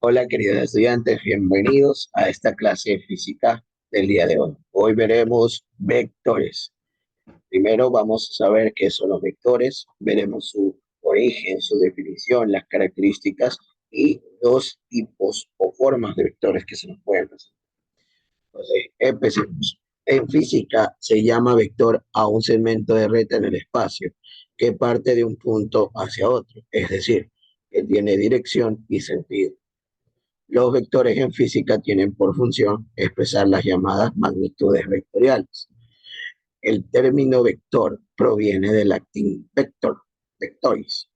Hola, queridos estudiantes, bienvenidos a esta clase de física del día de hoy. Hoy veremos vectores. Primero vamos a saber qué son los vectores, veremos su origen, su definición, las características y los tipos o formas de vectores que se nos pueden presentar. Entonces, empecemos. En física se llama vector a un segmento de recta en el espacio que parte de un punto hacia otro, es decir, que tiene dirección y sentido. Los vectores en física tienen por función expresar las llamadas magnitudes vectoriales. El término vector proviene del latín vector, vectoris,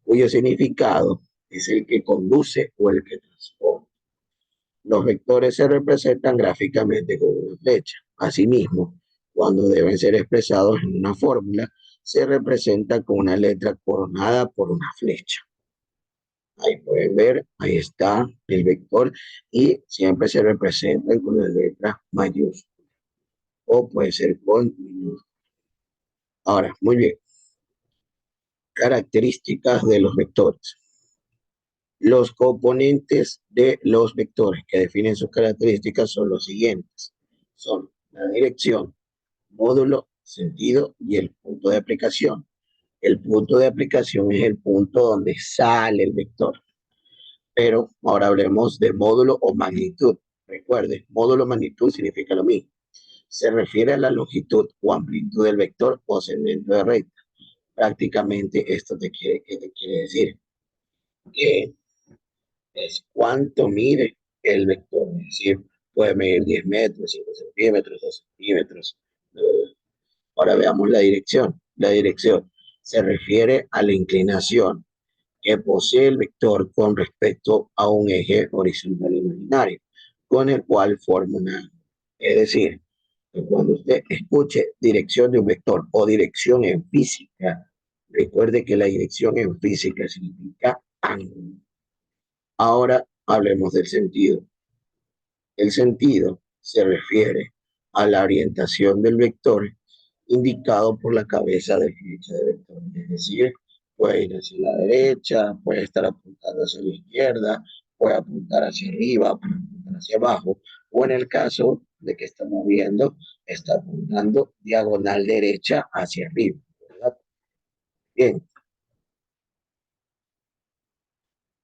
cuyo significado es el que conduce o el que transforma. Los vectores se representan gráficamente con una flecha. Asimismo, cuando deben ser expresados en una fórmula, se representa con una letra coronada por una flecha. Ahí pueden ver, ahí está el vector y siempre se representa con las letras mayúsculas o puede ser con minúsculas. Ahora, muy bien, características de los vectores. Los componentes de los vectores que definen sus características son los siguientes. Son la dirección, módulo, sentido y el punto de aplicación. El punto de aplicación es el punto donde sale el vector. Pero ahora hablemos de módulo o magnitud. Recuerde, módulo o magnitud significa lo mismo. Se refiere a la longitud o amplitud del vector o segmento de recta. Prácticamente esto ¿qué te quiere decir? Que es cuánto mide el vector. Es decir, puede medir 10 metros, 5 centímetros, 2 centímetros. Ahora veamos la dirección. La dirección se refiere a la inclinación que posee el vector con respecto a un eje horizontal imaginario, con el cual forma un ángulo. Es decir, que cuando usted escuche dirección de un vector o dirección en física, recuerde que la dirección en física significa ángulo. Ahora hablemos del sentido. El sentido se refiere a la orientación del vector indicado por la cabeza de flecha de vector. Es decir, puede ir hacia la derecha, puede estar apuntando hacia la izquierda, puede apuntar hacia arriba, puede apuntar hacia abajo, o en el caso de que estamos viendo, está apuntando diagonal derecha hacia arriba, ¿verdad? Bien,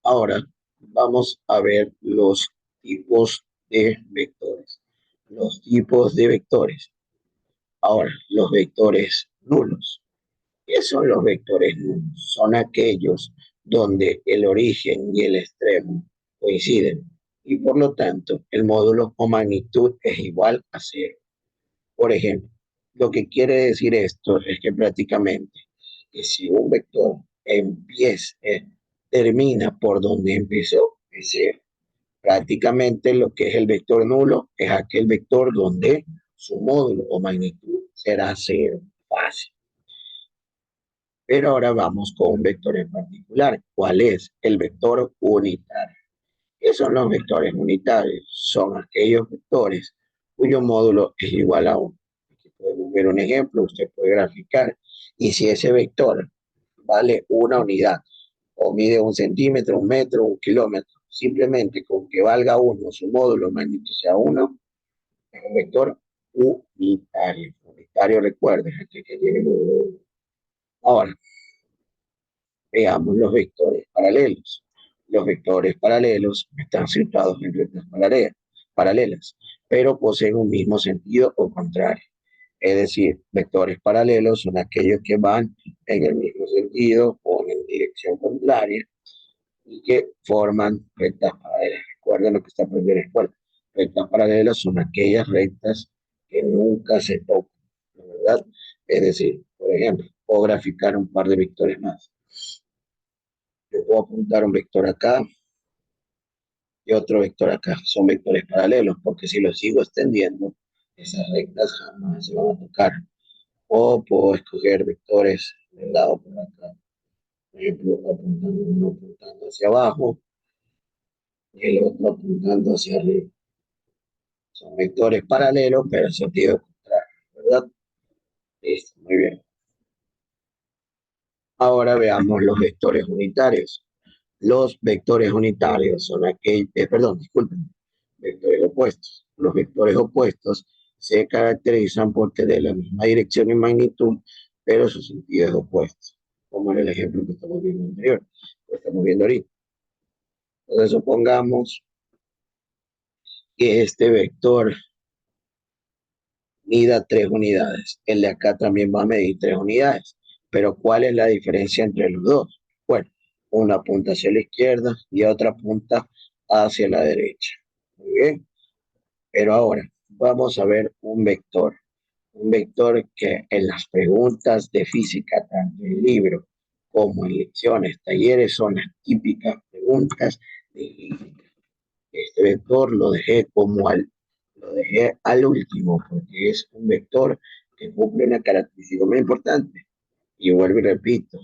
ahora vamos a ver los tipos de vectores. Los tipos de vectores. Ahora, los vectores nulos. ¿Qué son los vectores nulos? Son aquellos donde el origen y el extremo coinciden y por lo tanto el módulo o magnitud es igual a cero. Por ejemplo, lo que quiere decir esto es que prácticamente que si un vector termina por donde empezó, es cero. Prácticamente lo que es el vector nulo es aquel vector donde su módulo o magnitud será cero. Fácil. Pero ahora vamos con un vector en particular. ¿Cuál es? El vector unitario. ¿Qué son los vectores unitarios? Son aquellos vectores cuyo módulo es igual a 1. Aquí podemos ver un ejemplo, usted puede graficar. Y si ese vector vale una unidad o mide 1 centímetro, 1 metro, 1 kilómetro, simplemente con que valga 1, su módulo magnitud sea 1, es un vector unitario. Unitario, recuerden, aquí que tiene módulo 1. Ahora, veamos los vectores paralelos. Los vectores paralelos están situados en rectas paralelas, pero poseen un mismo sentido o contrario. Es decir, vectores paralelos son aquellos que van en el mismo sentido o en dirección contraria y que forman rectas paralelas. Recuerden lo que está aprendiendo en la escuela. Rectas paralelas son aquellas rectas que nunca se tocan, ¿verdad? Es decir, por ejemplo, puedo graficar un par de vectores más. Yo puedo apuntar un vector acá y otro vector acá. Son vectores paralelos, porque si los sigo extendiendo, esas rectas jamás se van a tocar. O puedo escoger vectores del lado por acá. Por ejemplo, uno apuntando hacia abajo y el otro apuntando hacia arriba. Son vectores paralelos, pero en sentido contrario, ¿verdad? Listo, muy bien. Ahora veamos los vectores unitarios. Los vectores unitarios son aquellos, perdón, disculpen, vectores opuestos. Los vectores opuestos se caracterizan por tener la misma dirección y magnitud, pero su sentido es opuesto, como en el ejemplo que estamos viendo anterior, que estamos viendo ahorita. Entonces supongamos que este vector mida 3 unidades. El de acá también va a medir 3 unidades. Pero ¿cuál es la diferencia entre los dos? Bueno, una punta hacia la izquierda y otra punta hacia la derecha. Muy bien. Pero ahora vamos a ver un vector. Un vector que en las preguntas de física, tanto en el libro como en lecciones, talleres, son las típicas preguntas de física. Este vector lo dejé al último porque es un vector que cumple una característica muy importante. Y vuelvo y repito,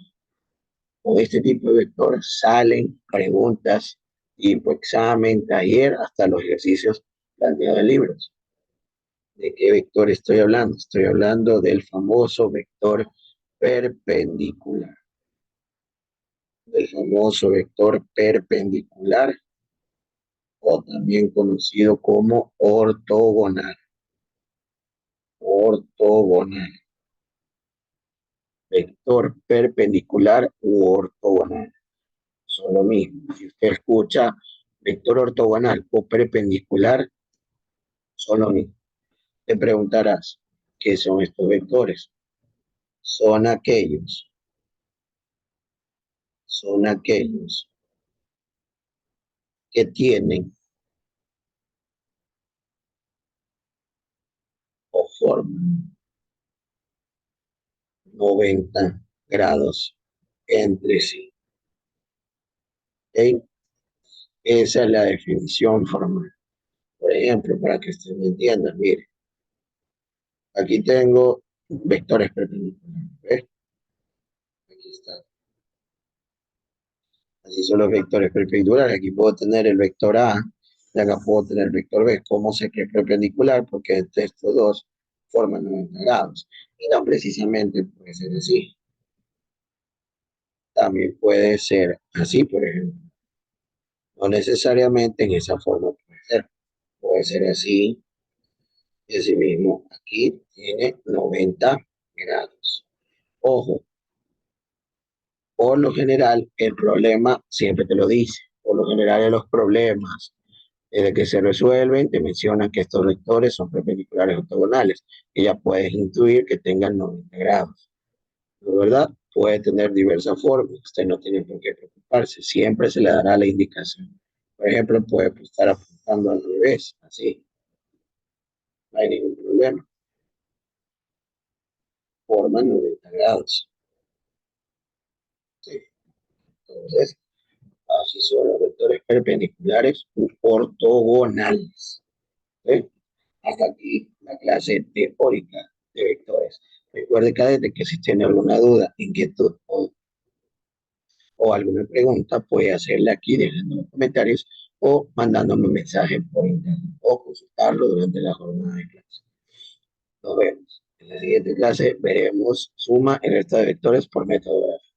con este tipo de vectores salen preguntas tipo examen, taller, hasta los ejercicios planteados en libros. ¿De qué vector estoy hablando? Estoy hablando del famoso vector perpendicular. Del famoso vector perpendicular, o también conocido como ortogonal. Ortogonal. Vector perpendicular u ortogonal. Son lo mismo. Si usted escucha vector ortogonal o perpendicular, son lo mismo. Te preguntarás, ¿qué son estos vectores? Son aquellos que tienen o forman 90 grados entre sí. ¿Okay? Esa es la definición formal. Por ejemplo, para que usted me entienda, mire, aquí tengo vectores perpendiculares. ¿Ves? Aquí está. Así son los vectores perpendiculares. Aquí puedo tener el vector A y acá puedo tener el vector B. ¿Cómo sé que es perpendicular? Porque entre estos dos forman 90 grados. Y no precisamente puede ser así. También puede ser así, por ejemplo. No necesariamente en esa forma puede ser. Puede ser así. Y así mismo, aquí tiene 90 grados. Ojo, por lo general, el problema siempre te lo dice. Por lo general, en los problemas de que se resuelven, te mencionan que estos vectores son perpendiculares ortogonales. Y ya puedes intuir que tengan 90 grados. ¿No? ¿Verdad? Puede tener diversas formas. Usted no tiene por qué preocuparse. Siempre se le dará la indicación. Por ejemplo, puede estar apuntando al revés, así. No hay ningún problema. Forman 90 grados. Sí. Entonces, así son los vectores perpendiculares u ortogonales. ¿Sí? Hasta aquí la clase teórica de vectores. Recuerde, cadete, que si tiene alguna duda, inquietud o alguna pregunta, puede hacerla aquí dejando los comentarios o mandándome un mensaje por internet o consultarlo durante la jornada de clase. Nos vemos. En la siguiente clase veremos suma y resta de vectores por método gráfico.